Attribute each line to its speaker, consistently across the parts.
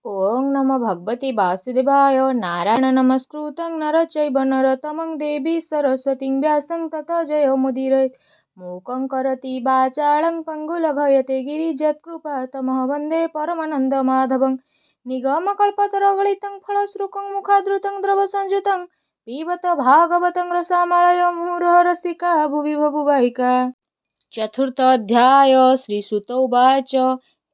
Speaker 1: ओं नमो भगवते वासुदेवाय। नारायण नमस्कृतं नर चैव नरोत्तमं देवी सरस्वतीं व्यासं ततो जयमुदीरयेत्। मूकं करोति वाचालं पङ्गुलघयते गिरिजत्कृपा तमः वन्दे परमानन्दमाधवं। निगमकल्पतरुगलितं फलश्रुतं मुखादृतं द्रवसंयुतं पिबत भागवतं रसामलयं मुहुरः रसिका भुवि बभूवैका। चतुर्थोऽध्याय। श्रीसुत उवाच।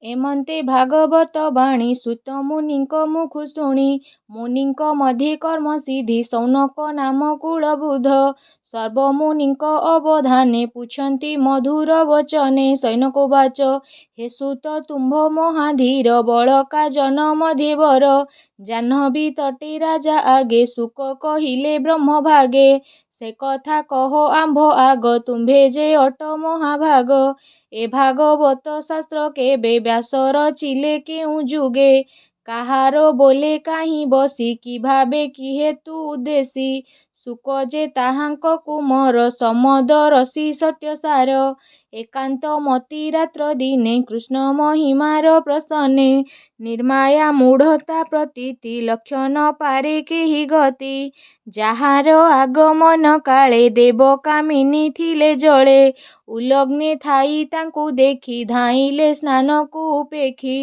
Speaker 1: एमन्ते भागवत बाणी सुत मुनिଙ୍କ मुखु ଶୁଣି मुनिଙ୍କ मध्य कर्म सिद्धि ସୌନକ ନାମ କୁଳବୁଧ ସର୍ବ ମୁନିଙ୍କ ଅବଧାନେ ପୁଛନ୍ତି ମଧୁର ବଚନେ। ସୈନକ ଉବାଚ। ହେ ସୁତ ତୁମ୍ଭ ମହାଧୀର ବଳକା ଜନମ ଦେବର ଜାହ୍ନବୀ ତଟେ ରାଜା ଆଗେ ଶୁକ କହିଲେ ବ୍ରହ୍ମ ଭାଗେ। ସେ କଥା କହ ଆମ୍ଭ ଆଗ ତୁମ୍ଭେ ଯେ ଅଟ ମହାଭାଗ। ଏ ଭାଗବତ ଶାସ୍ତ୍ର କେବେ ବ୍ୟାସ ରଚିଲେ କେଉଁ ଯୁଗେ। କାହାର ବୋଲେ କାହିଁ ବସି କି ଭାବେ କି ହେତୁ ଉଦ୍ଦେଶୀ। ଶୁକ ଯେ ତାହାଙ୍କ କୁମର ସମଦରସି ସତ୍ୟସାର। ଏକାନ୍ତ ମତି ରାତ୍ର ଦିନେ କୃଷ୍ଣ ମହିମାର ପ୍ରସନ୍ନେ। ନିର୍ମାୟା ମୂଢ଼ତା ପ୍ରତୀତି ଲକ୍ଷ୍ୟ ପାରେ କେହି ଗତି। ଯାହାର ଆଗମନ କାଳେ ଦେବ କାମିନୀ ଥିଲେ ଜଳେ। ଉଲଗ୍ନେ ଥାଇ ତାଙ୍କୁ ଦେଖି ଧାଇଁଲେ ସ୍ନାନକୁ ଉପେକ୍ଷି।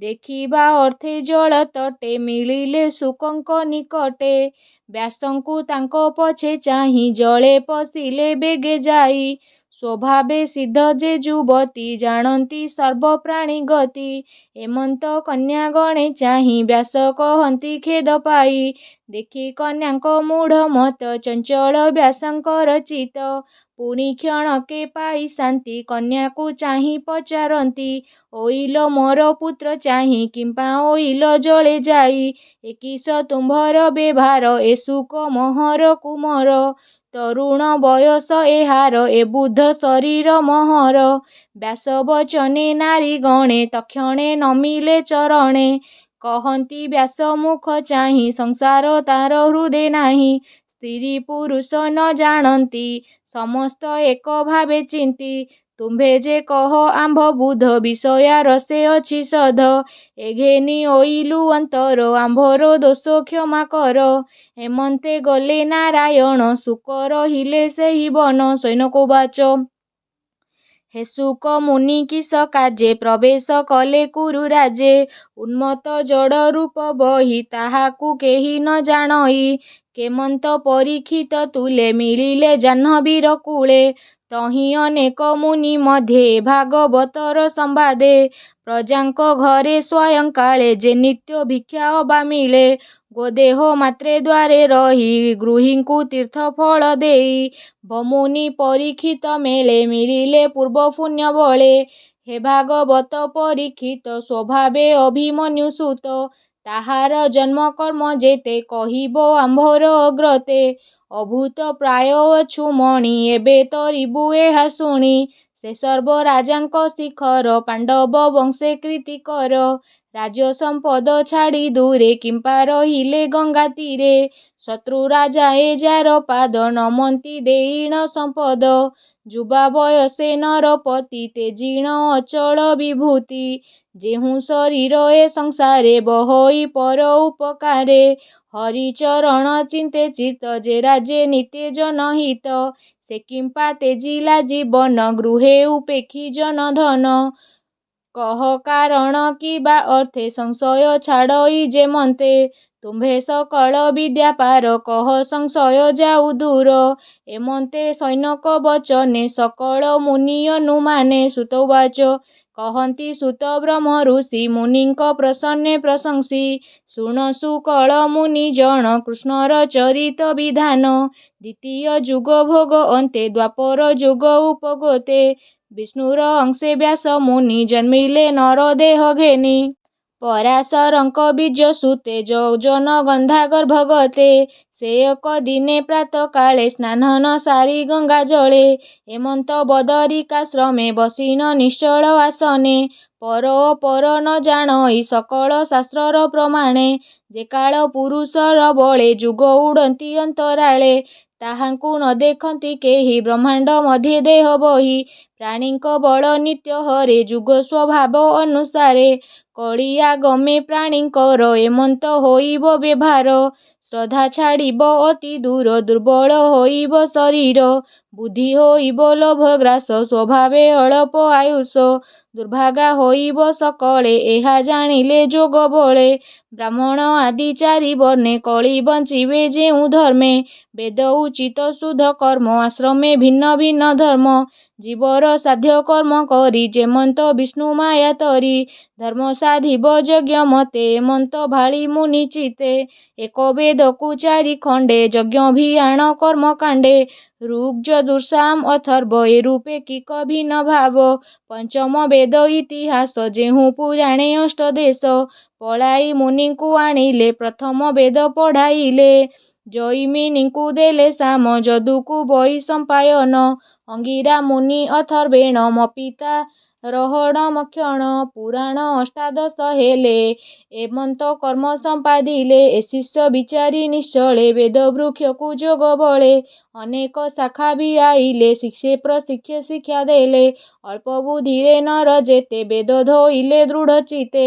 Speaker 1: ଦେଖିବା ଅର୍ଥେ ଜଳ ତଟେ ମିଳିଲେ ଶୁକଙ୍କ ନିକଟେ। ବ୍ୟାସଙ୍କୁ ତାଙ୍କ ପଛେ ଚାହିଁ ଜଳେ ପଶିଲେ ବେଗେ ଯାଇ। ସ୍ୱଭାବେ ସିଦ୍ଧ ଯେ ଯୁବତୀ ଜାଣନ୍ତି ସର୍ବ ପ୍ରାଣୀ ଗତି। ଏମନ୍ତ କନ୍ୟାଗଣେ ଚାହିଁ ବ୍ୟାସ କହନ୍ତି ଖେଦ ପାଇ। ଦେଖି କନ୍ୟାଙ୍କ ମୂଢ଼ ମତ ଚଞ୍ଚଳ ବ୍ୟାସଙ୍କର ଚିତ୍ତ। ପୁଣି କ୍ଷଣକେ ପାଇ ଶାନ୍ତି କନ୍ୟାକୁ ଚାହିଁ ପଚାରନ୍ତି। ଓଇଲ ମୋର ପୁତ୍ର ଚାହିଁ କିମ୍ପା ଓଇଲ ଜଳେ ଯାଇ। ଏ କିସ ତୁମ୍ଭର ବେଭାର ଏ ଶୁକ ମହର କୁମର। ତରୁଣ ବୟସ ଏହାର ଏ ବୁଦ୍ଧ ଶରୀର ମହର। ବ୍ୟାସ ବଚନେ ନାରୀ ଗଣେ ତକ୍ଷଣେ ନମିଲେ ଚରଣେ। କହନ୍ତି ବ୍ୟାସ ମୁଖ ଚାହିଁ ସଂସାର ତାର ହୃଦେ ନାହିଁ। ସ୍ତ୍ରୀ ପୁରୁଷ ନ ଜାଣନ୍ତି ସମସ୍ତ ଏକ ଭାବେ ଚିନ୍ତି। ତୁମ୍ଭେ ଯେ କହ ଆମ୍ଭ ବୁଧ ବିଷୟା ରସେ ଅଛି ସଧ। ଏ ଘେନି ଓଇଲୁ ଅନ୍ତର ଆମ୍ଭର ଦୋଷ କ୍ଷମା କର। ଏମନ୍ତେ ଗଲେ ନାରାୟଣ ଶୁକ ରହିଲେ ସେହି ବନ। ସୈନକ ଉବାଚ। ହେ ଶୁକ ମୁନି କିସ କାଜେ ପ୍ରବେଶ କଲେ କୁରୁ ରାଜେ। ଉନ୍ମତ୍ତ ଜଡ଼ ରୂପ ବହି ତାହାକୁ କେହି ନ ଜାଣଇ। କେମନ୍ତ ପରୀକ୍ଷିତ ତୁଲେ ମିଳିଲେ ଜାହ୍ନବୀର କୂଳେ। ତହିଁ ଅନେକ ମୁନି ମଧ୍ୟେ ଭାଗବତର ସମ୍ବାଦେ। ପ୍ରଜାଙ୍କ ଘରେ ସ୍ୱୟଂ କାଳେ ଯେ ନିତ୍ୟ ଭିକ୍ଷା ଅବା ମିଳେ। ଗୋଦେହ ମାତ୍ରେ ଦ୍ୱାରେ ରହି ଗୃହୀଙ୍କୁ ତୀର୍ଥ ଫଳ ଦେଇ। ଭମୁନି ପରୀକ୍ଷିତ ମେଳେ ମିଳିଲେ ପୂର୍ବ ପୁଣ୍ୟ ବଳେ। ହେ ଭାଗବତ ପରୀକ୍ଷିତ ସ୍ୱଭାବେ ଅଭିମନ୍ୟୁ ସୁତ। ତାହାର ଜନ୍ମ କର୍ମ ଯେତେ କହିବ ଆମ୍ଭର ଅଗ୍ରତେ। ଅଭୂତ ପ୍ରାୟ ଅଛୁ ମଣି ଏବେ ତରିବୁ ଏହା ଶୁଣି। ସେ ସର୍ବ ରାଜାଙ୍କ ଶିଖର ପାଣ୍ଡବ ବଂଶେ କୀର୍ତ୍ତି କର। ରାଜ୍ୟ ସମ୍ପଦ ଛାଡ଼ି ଦୂରେ କିମ୍ପା ରହିଲେ ଗଙ୍ଗା ତୀରେ। ଶତ୍ରୁ ରାଜା ଏ ଯାର ପାଦ ନମନ୍ତି ଦେଇଣ ସମ୍ପଦ। ଯୁବା ବୟସେ ନରପତି ତେଜିଣ ଅଚଳ ବିଭୂତି। ଯେହୁ ଶରୀର ଏ ସଂସାରେ ବହଇ ପର ଉପକାରେ। ହରି ଚରଣ ଚିନ୍ତେ ଚିତ୍ତ ଯେ ରାଜେ ନିତେ ଜନହିତ। ସେ କିମ୍ପା ତେଜିଲା ଜୀବନ ଗୃହେ ଉପେକ୍ଷି ଜନ ଧନ। କହ କାରଣ କିବା ଅର୍ଥେ ସଂଶୟ ଛାଡ଼ଇ ଯେମନ୍ତେ। ତୁମ୍ଭେ ସକଳ ବିଦ୍ୟା ପାର କହ ସଂଶୟ ଯାଉ ଦୂର। ଏମନ୍ତେ ସୈନକ ବଚନେ ସକଳ ମୁନି ଅନୁମାନେ। ସୁତ ଉବାଚ। କହନ୍ତି ସୁତ ବ୍ରହ୍ମ ଋଷି ମୁନିଙ୍କ ପ୍ରସନ୍ନେ ପ୍ରଶଂସି। ଶୁଣ ସୁକଳ ମୁନି ଜଣ କୃଷ୍ଣର ଚରିତ ବିଧାନ। ଦ୍ୱିତୀୟ ଯୁଗ ଭୋଗ ଅନ୍ତେ ଦ୍ୱାପର ଯୁଗ ଉପଗତେ। ବିଷ୍ଣୁର ଅଂଶେ ବ୍ୟାସ ମୁନି ଜନ୍ମିଲେ ନର ଦେହ ଘେନି। ପରାଶରଙ୍କ ବୀଜ ସୁତେ ଯୌଜନ ଗନ୍ଧା ଗର୍ଭଗତେ। ସେ ଏକ ଦିନେ ପ୍ରାତ କାଳେ ସ୍ନାନ ନ ସାରି ଗଙ୍ଗା ଜଳେ। ଏମନ୍ତ ବଦରିକାଶ୍ରମେ ବସିନ ନିଶ୍ଚଳ ଆସନେ। ପର ଅପର ନ ଜାଣଇ ସକଳ ଶାସ୍ତ୍ରର ପ୍ରମାଣେ। ଯେ କାଳ ପୁରୁଷର ବଳେ ଯୁଗ ଉଡ଼ନ୍ତି ଅନ୍ତରାଳେ। ତାହାଙ୍କୁ ନ ଦେଖନ୍ତି କେହି ବ୍ରହ୍ମାଣ୍ଡ ମଧ୍ୟେ ଦେହ ବହି। ପ୍ରାଣୀଙ୍କ ବଳ ନିତ୍ୟ ହରେ ଯୁଗ ସ୍ୱଭାବ ଅନୁସାରେ। କଳିଆ ଗମେ ପ୍ରାଣୀଙ୍କର ଏମନ୍ତ ହୋଇବ ବ୍ୟବହାର। ଶ୍ରଦ୍ଧା ଛାଡ଼ିବ ଅତି ଦୂର ଦୁର୍ବଳ ହୋଇବ ଶରୀର। ବୁଦ୍ଧି ହୋଇବ ଲୋଭଗ୍ରାସ ସ୍ୱଭାବେ ଅଳପ ଆୟୁଷ। ଦୁର୍ଭାଗା ହୋଇବ ସକଳେ ଏହା ଜାଣିଲେ ଯୋଗ ବଳେ। ବ୍ରାହ୍ମଣ ଆଦି ଚାରି ବର୍ଣ୍ଣେ କଳି ବଞ୍ଚିବେ ଯେଉଁ ଧର୍ମେ। ବେଦ ଉଚିତ ଶୁଦ୍ଧ କର୍ମ ଆଶ୍ରମେ ଭିନ୍ନ ଭିନ୍ନ ଧର୍ମ। ଜୀବର ସାଧ୍ୟ କର୍ମ କରି ଯେମନ୍ତ ବିଷ୍ଣୁ ମାୟା ତରି। ଧର୍ମ ସାଧିବ ଯଜ୍ଞ ମତେ ଏମନ୍ତ ଭାଳି ମୁନି ଚିତେ। ଏକ ବେଦକୁ ଚାରି ଖଣ୍ଡେ ଯଜ୍ଞଭିଆଣ କର୍ମ କାଣ୍ଡେ। ଋକ୍ ଯଜୁର୍ ସାମ ଅଥର୍ବ ଏ ରୂପେ କିକ ଭିନ୍ନ ଭାବ। ପଞ୍ଚମ ବେଦ ଇତିହାସ ଯେହୁ ପୁରାଣେ ଅଷ୍ଟଦେଶ। ପଳାଇ ମୁନିଙ୍କୁ ଆଣିଲେ ପ୍ରଥମ ବେଦ ପଢ଼ାଇଲେ। ଜୈମିନୀଙ୍କୁ ଦେଲେ ସାମ ଯଦୁକୁ ବୈଶମ୍ପାୟନ। ଅଙ୍ଗିରା ମୁନି ଅଥର୍ବେଣ ମପିତା ରହଣମକ୍ଷଣ। ପୁରାଣ ଅଷ୍ଟାଦଶ ହେଲେ ଏମନ୍ତ କର୍ମ ସମ୍ପାଦିଲେ। ଏ ଶିଷ୍ୟ ବିଚାରି ନିଶ୍ଚଳେ ବେଦ ବୃକ୍ଷକୁ ଯୋଗ ବଳେ। ଅନେକ ଶାଖା ଭିଆଇଲେ ଶିକ୍ଷେ ପ୍ରଶିକ୍ଷେ ଶିକ୍ଷା ଦେଲେ। ଅଳ୍ପ ବୁଦ୍ଧିରେ ନର ଯେତେ ବେଦ ଧଇଲେ ଦୃଢ଼ ଚିତ୍ତେ।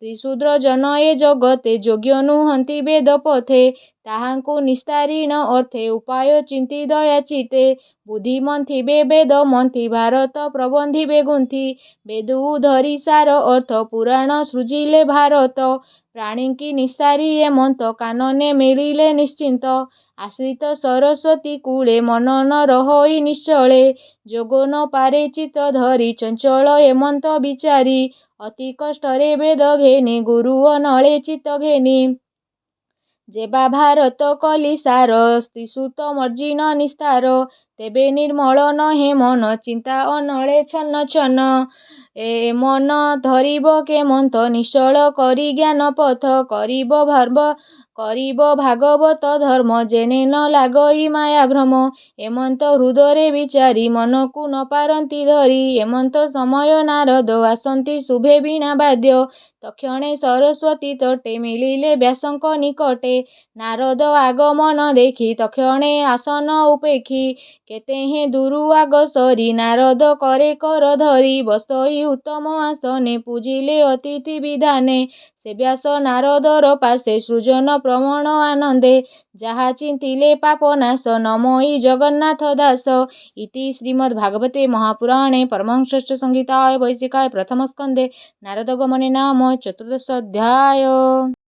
Speaker 1: ତ୍ରିଶୂଦ୍ର ଜନ ଏ ଜଗତେ ଯୋଗ୍ୟ ନୁହନ୍ତି ବେଦ ପଥେ। ତାହାଙ୍କୁ ନିସ୍ତାରିଣ ଅର୍ଥେ ଉପାୟ ଚିନ୍ତି ଦୟା ଚିତ୍ତେ। ବୁଦ୍ଧିମନ୍ ଥିବେ ବେଦ ମନ୍ଥି ଭାରତ ପ୍ରବନ୍ଧିବେ ଗୁନ୍ଥି। ବେଦୁ ଧରି ସାର ଅର୍ଥ ପୁରାଣ ସୃଜିଲେ ଭାରତ। ପ୍ରାଣୀଙ୍କି ନିସ୍ତାରି ଏମନ୍ତ କାନନେ ମିଳିଲେ ନିଶ୍ଚିନ୍ତ। ଆଶ୍ରିତ ସରସ୍ୱତୀ କୂଳେ ମନ ନର ହୋଇ ନିଶ୍ଚଳେ। ଯୋଗ ନ ପାରେ ଚିତ୍ତ ଧରି ଚଞ୍ଚଳ ଏମନ୍ତ ବିଚାରି। ଅତି କଷ୍ଟରେ ବେଦ ଘେନି ଗୁରୁ ଅନଳେ ଚିତ୍ତ ଘେନି। ଯେବା ଭାରତ କଲି ସାର ସ୍ତ୍ରୀସୁତ ମର୍ଜିନ ନିସ୍ତାର। ତେବେ ନିର୍ମଳ ନହେ ମନ ଚିନ୍ତା ଅନଳେ ଛନ ଛନ। ଏ ମନ ଧରିବ କେମନ୍ତ ନିଶ୍ଚଳ କରି ଜ୍ଞାନ ପଥ। କରିବ ଭାଗବତ ଧର୍ମ ଯେନେ ନ ଲାଗଇ ମାୟା ଭ୍ରମ। ଏମନ୍ତ ହୃଦରେ ବିଚାରି ମନକୁ ନ ପାରନ୍ତି ଧରି। ଏମନ୍ତ ସମୟ ନାରଦ ଆସନ୍ତି ଶୁଭେ ବୀଣା ବାଦ୍ୟ। ତକ୍ଷଣେ ସରସ୍ୱତୀ ତଟେ ମିଳିଲେ ବ୍ୟାସଙ୍କ ନିକଟେ। ନାରଦ ଆଗମନ ଦେଖି ତକ୍ଷଣେ ଆସନ ଉପେକ୍ଷି। କେତେହେଁ ଦୂରୁ ଆଗସରି ନାରଦ କରେ କର ଧରି। ବସଇ ଉତ୍ତମ ଆସନେ ପୂଜିଲେ ଅତିଥି ବିଧାନେ। ସେ ବ୍ୟାସ ନାରଦର ପାଶେ ସୃଜନ ପ୍ରବଣ ଆନନ୍ଦେ। ଯାହା ଚିନ୍ତିଲେ ପାପ ନାଶ ନମୋଇ ଜଗନ୍ନାଥ ଦାସ। ଇତି ଶ୍ରୀମଦ୍ଭାଗବତେ ମହାପୁରାଣେ ପରମହଂସ ସଂହିତାୟ ବୈଶିକାୟ ପ୍ରଥମ ସ୍କନ୍ଧେ ନାରଦ ଗମନେ ନାମ ଚତୁର୍ଦଶୋऽଧ୍ୟାୟ।